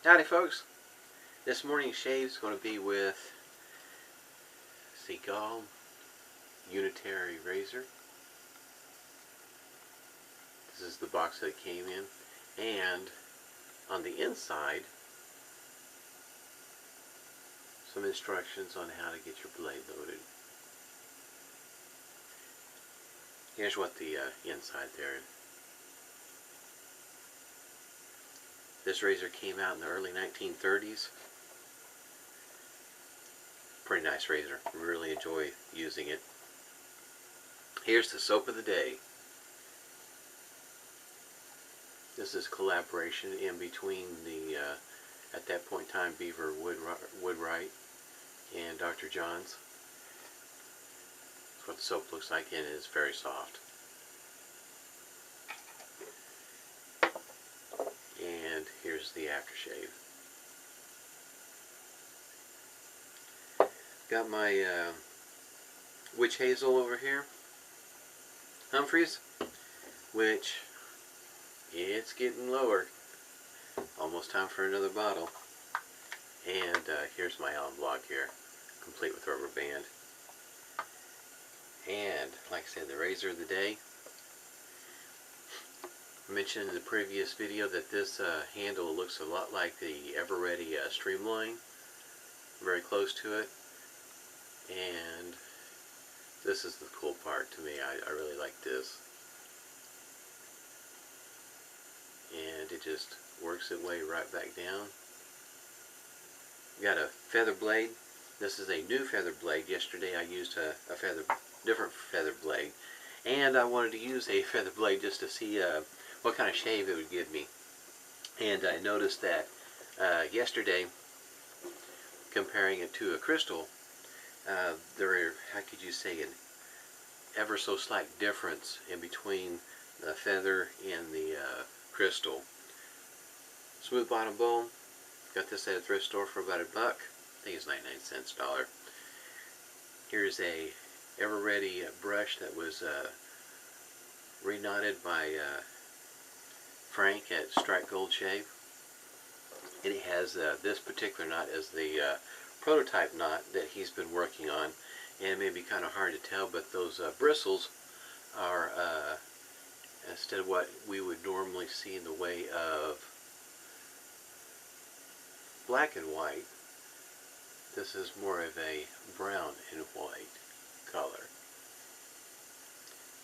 Howdy folks, this morning's shave is going to be with Segal Unitary razor. This is the box that it came in, and on the inside some instructions on how to get your blade loaded. Here's what the inside there. This razor came out in the early 1930s. Pretty nice razor. Really enjoy using it. Here's the soap of the day. This is collaboration in between the, at that point in time, Beaver Woodwright and Dr. John's. That's what the soap looks like, and it is very soft. And here's the aftershave. Got my witch hazel over here, Humphreys, which it's getting lower. Almost time for another bottle. And here's my alum block here, complete with rubber band. And like I said, the razor of the day. I mentioned in the previous video that this handle looks a lot like the Ever-Ready Streamline, very close to it. And this is the cool part to me. I really like this. And it just works its way right back down. Got a feather blade. This is a new feather blade. Yesterday I used a different feather blade, and I wanted to use a feather blade just to see what kind of shave it would give me. And I noticed that yesterday, comparing it to a crystal, there are, how could you say, an ever so slight difference in between the feather and the crystal. Smooth bottom bowl. Got this at a thrift store for about $1. I think it's 99 cents, $1. Here's a Ever-Ready brush that was reknotted by Frank at Strike Gold Shave. And it has this particular knot as the prototype knot that he's been working on. And it may be kind of hard to tell, but those bristles are, instead of what we would normally see in the way of black and white, this is more of a brown and white color.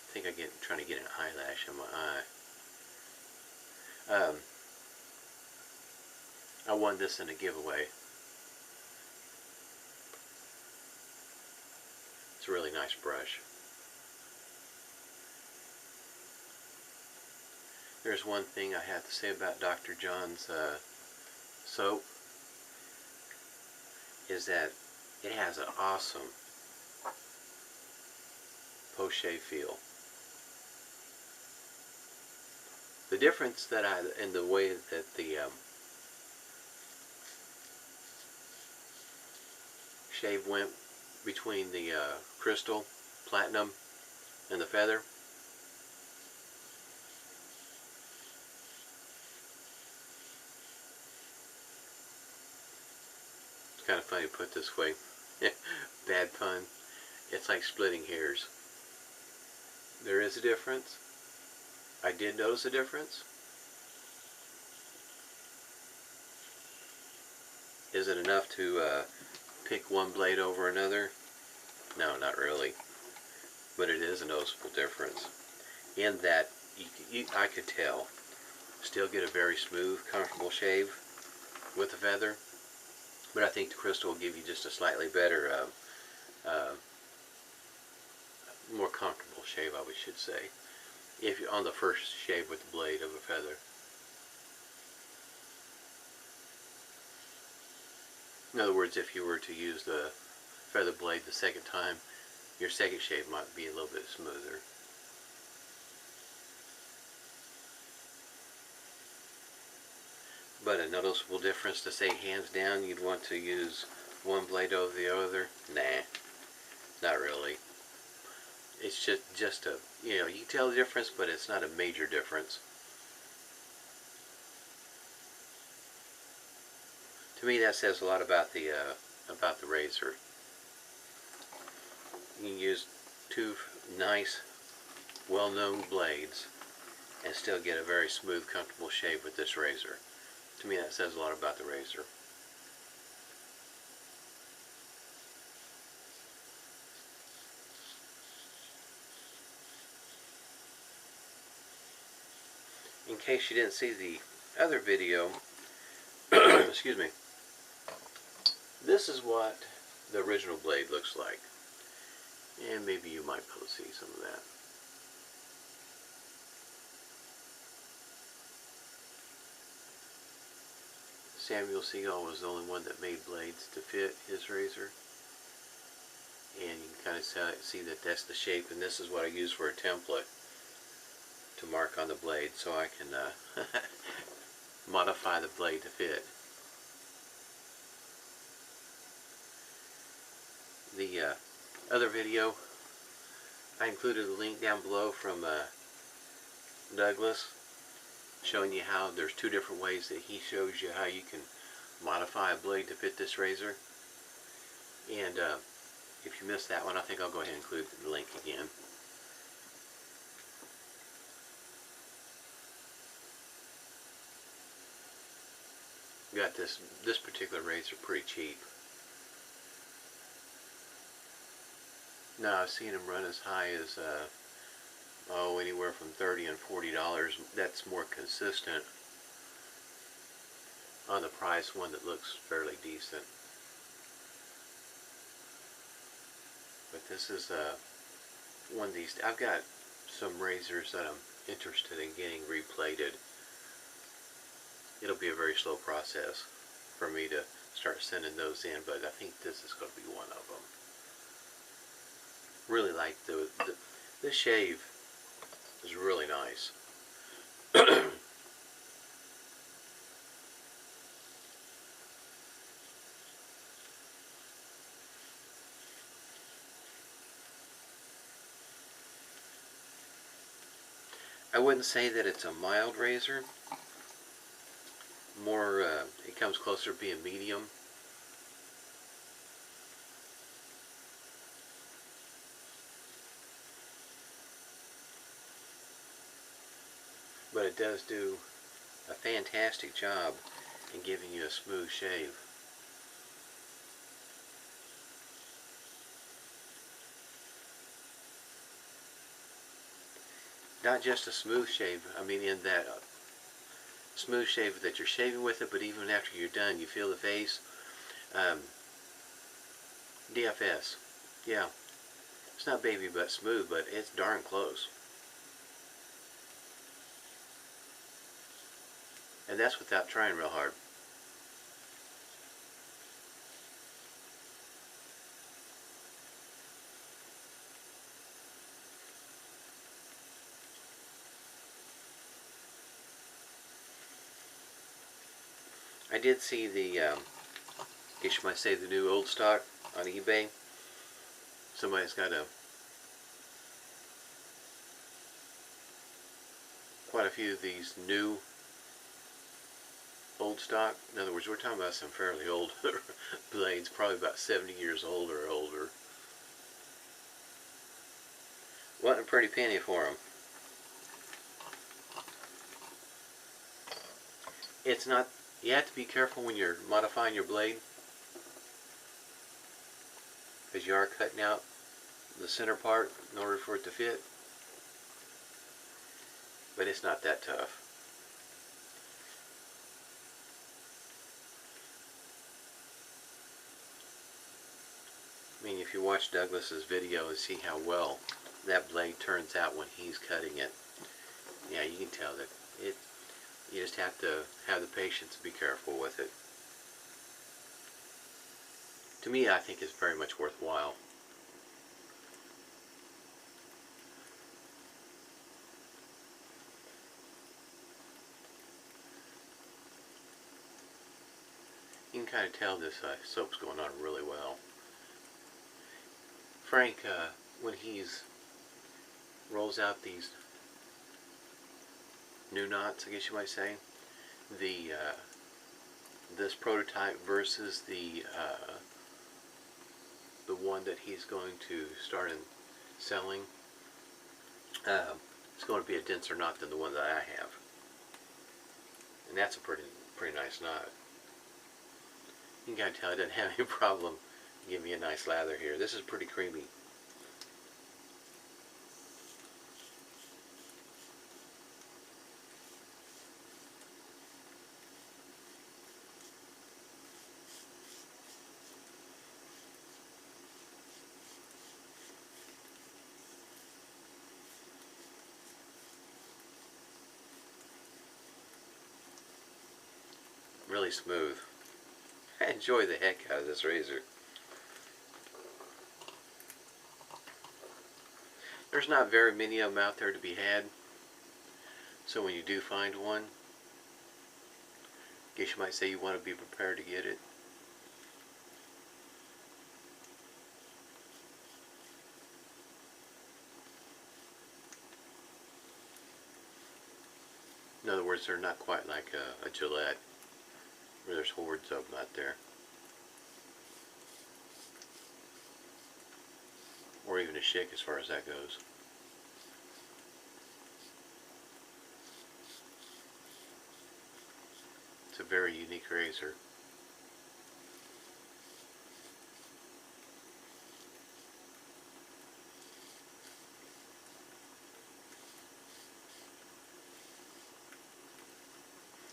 I think I'm trying to get an eyelash in my eye. I won this in a giveaway. It's a really nice brush. There's one thing I have to say about Dr. John's soap, is that it has an awesome post-shave feel. The difference that in the way that the shave went between the crystal, platinum, and the feather. It's kind of funny to put this way. Bad pun. It's like splitting hairs. There is a difference. I did notice a difference. Is it enough to pick one blade over another? No, not really. But it is a noticeable difference. In that, I could tell. Still get a very smooth, comfortable shave with the feather. But I think the crystal will give you just a slightly better, more comfortable shave, I should say, if you're on the first shave with the blade of a feather. In other words, if you were to use the feather blade the second time, your second shave might be a little bit smoother. But a noticeable difference to say hands down you'd want to use one blade over the other? Nah, not really. It's just a, you know, you can tell the difference, but it's not a major difference. To me, that says a lot about the razor. You can use two nice, well-known blades and still get a very smooth, comfortable shave with this razor. To me, that says a lot about the razor. In case you didn't see the other video, excuse me, this is what the original blade looks like. And maybe you might be able to see some of that. Samuel Segal was the only one that made blades to fit his razor. And you can kind of see that that's the shape, and this is what I use for a template to mark on the blade so I can modify the blade to fit. The other video, I included a link down below from Douglas, showing you how there's two different ways that he shows you how you can modify a blade to fit this razor. And if you missed that one, I think I'll go ahead and include the link again. Got this particular razor pretty cheap. Now I've seen them run as high as anywhere from $30 and $40. That's more consistent on the price, one that looks fairly decent. But this is one of these. I've got some razors that I'm interested in getting replated. It'll be a very slow process for me to start sending those in, but I think this is going to be one of them. Really like this shave is really nice. I wouldn't say that it's a mild razor. More, it comes closer to being medium. But it does do a fantastic job in giving you a smooth shave. Not just a smooth shave, I mean in that smooth shave that you're shaving with it, but even after you're done, you feel the face. DFS, yeah, it's not baby butt smooth, but it's darn close. And that's without trying real hard. I did see the, I guess you might say, the new old stock on eBay. Somebody's got quite a few of these new old stock. In other words, we're talking about some fairly old blades, probably about 70 years old or older. Wanting a pretty penny for them. It's not, you have to be careful when you're modifying your blade, because you are cutting out the center part in order for it to fit. But it's not that tough. I mean, if you watch Douglas's video and see how well that blade turns out when he's cutting it, yeah, you can tell that you just have to have the patience to be careful with it. To me, I think it's very much worthwhile. You can kind of tell this soap's going on really well. Frank, when he's rolls out these new knots, I guess you might say, the this prototype versus the one that he's going to start selling. It's going to be a denser knot than the one that I have, and that's a pretty nice knot. You can kind of tell I didn't have any problem giving me a nice lather here. This is pretty creamy. Really smooth. I enjoy the heck out of this razor. There's not very many of them out there to be had, so when you do find one, I guess you might say you want to be prepared to get it. In other words, they're not quite like a Gillette, where there's hordes of them out there. Or even a Schick as far as that goes. It's a very unique razor.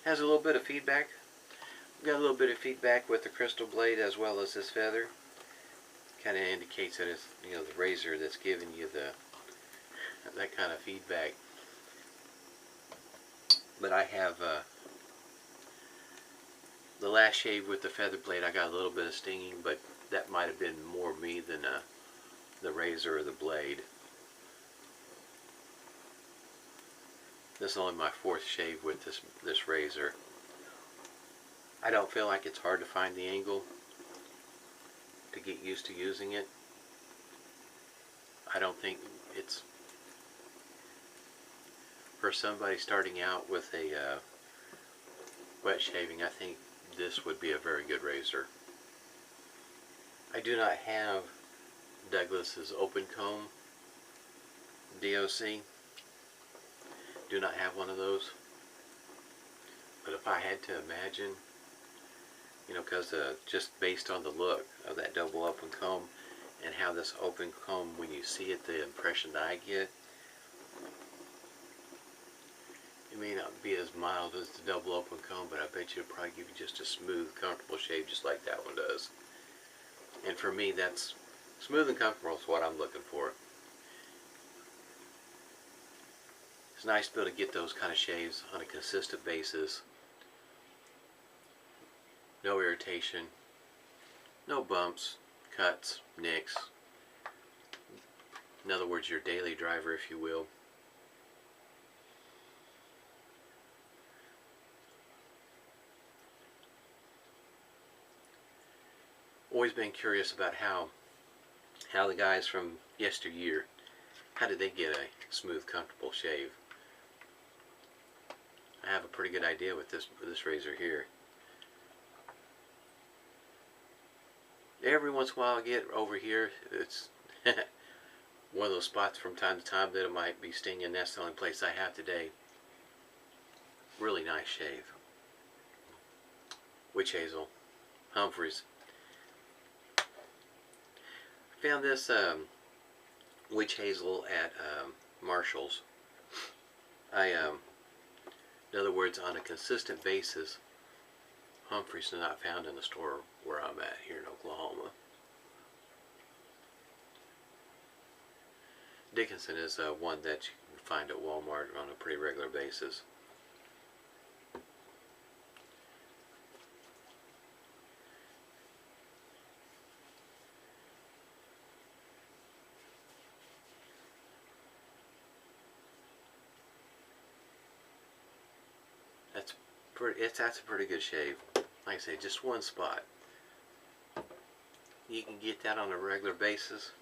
Has a little bit of feedback. Got a little bit of feedback with the crystal blade as well as this feather. Kind of indicates that it's, you know, the razor that's giving you that kind of feedback. But I have the last shave with the feather blade, I got a little bit of stinging, but that might have been more me than the razor or the blade. This is only my fourth shave with this razor. I don't feel like it's hard to find the angle to get used to using it. I don't think it's for somebody starting out with a wet shaving. I think this would be a very good razor. I do not have Douglas's open comb DOC. Do not have one of those. But if I had to imagine, you know, because just based on the look of that double open comb and how this open comb, when you see it, the impression that I get, it may not be as mild as the double open comb, but I bet you it'll probably give you just a smooth, comfortable shave just like that one does. And for me, that's smooth and comfortable is what I'm looking for. It's nice to be able to get those kind of shaves on a consistent basis. No irritation, no bumps, cuts, nicks. In other words, your daily driver, if you will. Always been curious about how the guys from yesteryear, how did they get a smooth, comfortable shave? I have a pretty good idea with this razor here. Every once in a while I get over here, it's one of those spots from time to time that it might be stinging. That's the only place I have today. Really nice shave. Witch hazel, Humphreys. Found this witch hazel at Marshall's. In other words, on a consistent basis, Humphreys are not found in the store where I'm at here in Oklahoma. Dickinson is one that you can find at Walmart on a pretty regular basis. That's a pretty good shave. Like I say, just one spot. You can get that on a regular basis.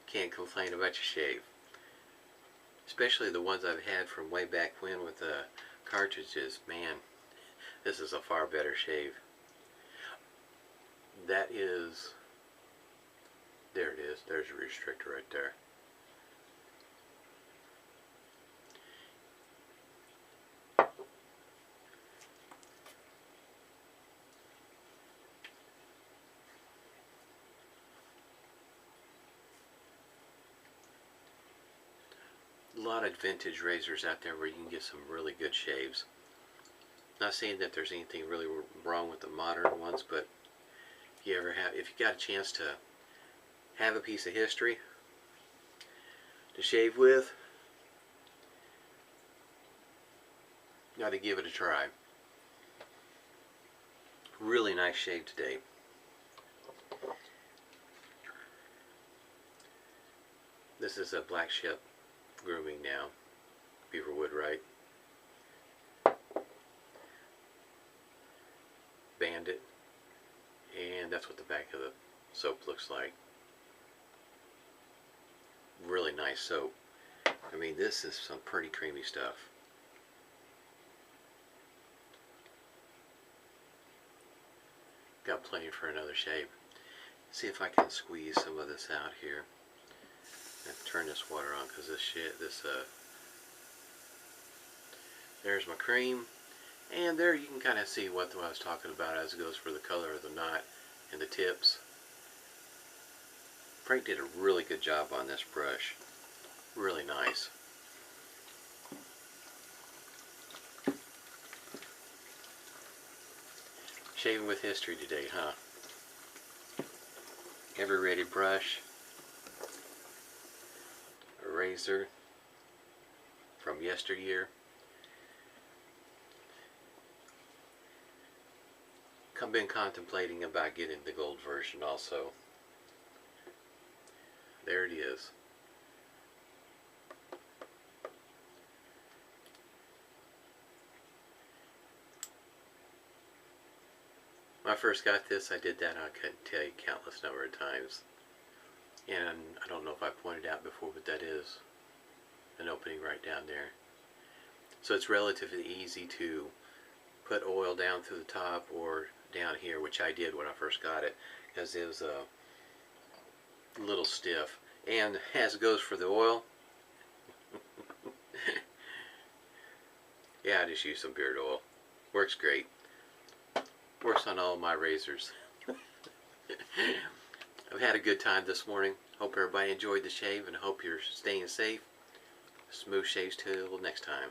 Can't complain about your shave. Especially the ones I've had from way back when with the cartridges. Man, This is a far better shave. That is, there it is. There's a restrictor right there. A lot of vintage razors out there where you can get some really good shaves. Not saying that there's anything really wrong with the modern ones, but if you got a chance to have a piece of history to shave with, you got to give it a try. Really nice shave today. This is a black ship grooming now, Beaver Woodwright Bandit, and that's what the back of the soap looks like. Really nice soap. I mean, this is some pretty creamy stuff. Got plenty for another shave. See if I can squeeze some of this out here. Turn this water on because there's my cream, and there you can kind of see what I was talking about as it goes for the color of the knot and the tips. Frank did a really good job on this brush. Really nice. Shaving with history today, huh? Every rated brush, a razor from yesteryear. I've been contemplating about getting the gold version also. There it is. When I first got this, I did that, I couldn't tell you countless number of times. And I don't know if I pointed out before, but that is an opening right down there. So it's relatively easy to put oil down through the top or down here, which I did when I first got it, because it was a little stiff. And as it goes for the oil, yeah, I just use some beard oil. Works great. Works on all my razors. I've had a good time this morning. Hope everybody enjoyed the shave, and hope you're staying safe. Smooth shaves till next time.